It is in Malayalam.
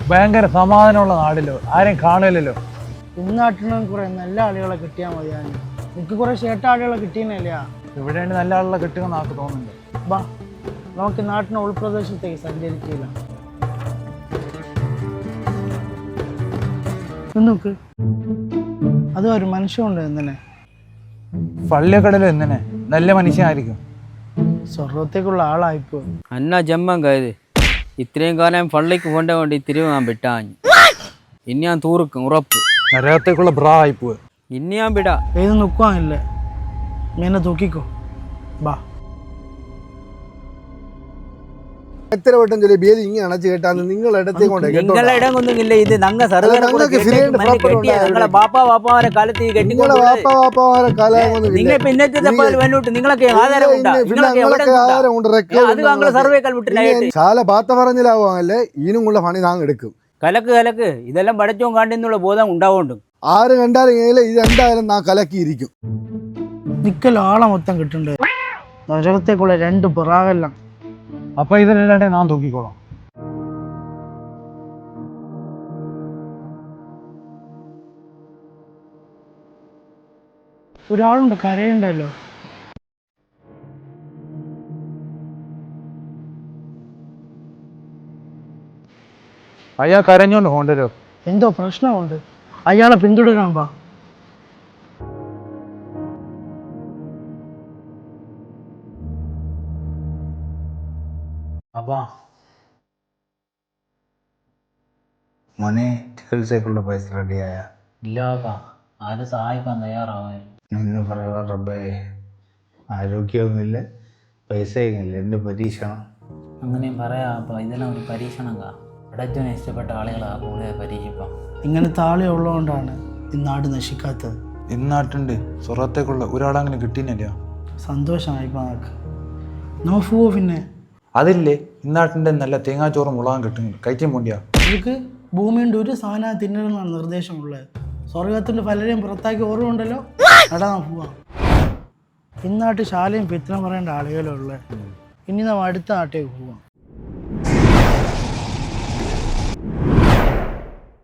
ഭയങ്കര സമാധാനമുള്ള നാടില്ലോ, ആരെയും കാണില്ലല്ലോ. ഇന്നാട്ടിനും കുറെ നല്ല ആളുകളെ കിട്ടിയാൽ മതിയാണ്. എനിക്ക് കുറെ ഷേട്ട ആളുകളെ കിട്ടിയെന്നല്ല. ഇവിടെയാണ് നല്ല ആളുകളെ കിട്ടുമെന്ന് ആൾക്ക് തോന്നുന്നുണ്ട്. ബാ, നമുക്ക് നാട്ടിന് ഉൾപ്രദേശത്തേക്ക് സഞ്ചരിക്കില്ല. നോക്ക്, അതും ഒരു മനുഷ്യനുണ്ട് എന്തിനെ. പള്ളിക്കടലും എന്തിനെ നല്ല മനുഷ്യനായിരിക്കും. സ്വർഗത്തേക്കുള്ള ആളായിപ്പോ. അന്ന ജമ്മം കയറി ഇത്രയും കാലം പള്ളിക്ക് പോണ്ട വേണ്ടി തിരിവ് ഞാൻ വിട്ടാഞ്ഞു. ഇനി ഞാൻ തൂറുക്കും ഉറപ്പ്. നരകത്തേക്കുള്ള ബ്രാ ആയിപ്പോയി. ഇനി ഞാൻ വിടാ. ഏത് നിൽക്കുവാനില്ലേ, മീനെ തൂക്കിക്കോ. ബാ, എത്ര വട്ടം ചൊല്ലി ബേദി ഇങ്ങനെ അണച്ചു കേട്ടാന്ന് നിങ്ങളുടെ ഇടത്തേക്ക് കൊണ്ടേ നിങ്ങളെ ഇടം ഒന്നുമില്ല. ഇത് ഞങ്ങ ബാപ്പാരെ കാലത്ത് നിങ്ങൾ പിന്നത്തെ നിങ്ങളൊക്കെ ശാല പാത്ത പറഞ്ഞില്ലാവല്ലേ ഈനുമുള്ള പണി നാം എടുക്കും. കലക്ക് കലക്ക് ഇതെല്ലാം പഠിച്ചോ കാണ്ടെന്നുള്ള ബോധം ഉണ്ടാവുണ്ട്. ആര് കണ്ടാലും ഇത് എന്തായാലും നാം കലക്കിയിരിക്കും. നിക്കല്ലോ ആളെ മൊത്തം കിട്ടണ്ടേ. നരകത്തേക്കുള്ള 2 പിറാകെല്ലാം. അപ്പൊ ഇതിനെ ഞാൻ തൂക്കിക്കോളാം. ഒരാളുണ്ട് കരയുണ്ടല്ലോ. അയാൾ കരഞ്ഞോണ്ട് പോണ്ടല്ലോ. എന്തോ പ്രശ്നമുണ്ട്, അയാളെ പിന്തുടരാൻ പാ. അപ്പാ മോനെ ചികിത്സക്കുള്ള പൈസ റെഡിയായ? ഇല്ലാപ്പാ, ആരും സഹായിക്കാൻ തയ്യാറാവാൻ. നിന്ന് പറയുക റബ്ബേ, ആരോഗ്യമൊന്നുമില്ല, പൈസയൊന്നുമില്ല, എൻ്റെ പരീക്ഷണം. അങ്ങനെയും പറയാപ്പാ, ഇതെല്ലാം ഒരു പരീക്ഷണം. അടച്ചവനെ ഇഷ്ടപ്പെട്ട ആളുകളാ കൂടുതൽ പരീക്ഷിപ്പാം. ഇങ്ങനത്തെ ആളെ ഉള്ളതുകൊണ്ടാണ് ഈ നാട് നശിക്കാത്തത്. ഇന്നാട്ടുണ്ട് സ്വർഗത്തേക്കുള്ള ഒരാളങ്ങനെ കിട്ടിയില്ല. സന്തോഷമായിപ്പോ നമുക്ക്. നോഫുവോ പിന്നെ അതില്ലേ, ഇന്നാട്ടിൻ്റെ നല്ല തേങ്ങാച്ചോറും മുളകാൻ കിട്ടുന്നുണ്ട്. കഴിക്കാൻ പോണ്ടിയാ. നമുക്ക് ഭൂമിയുടെ ഒരു സാധനം തിന്നണമെന്നാണ് നിർദ്ദേശമുള്ളത്. സ്വർഗത്തിൻ്റെ പലരെയും പുറത്താക്കി ഓർമ്മയുണ്ടല്ലോ. എടാ പോവാം. ഇന്നാട്ട് ശാലയും പിത്തനം പറയേണ്ട ആളുകളുള്ളത്. ഇനി നാം അടുത്ത നാട്ടിലേക്ക് പോവാം.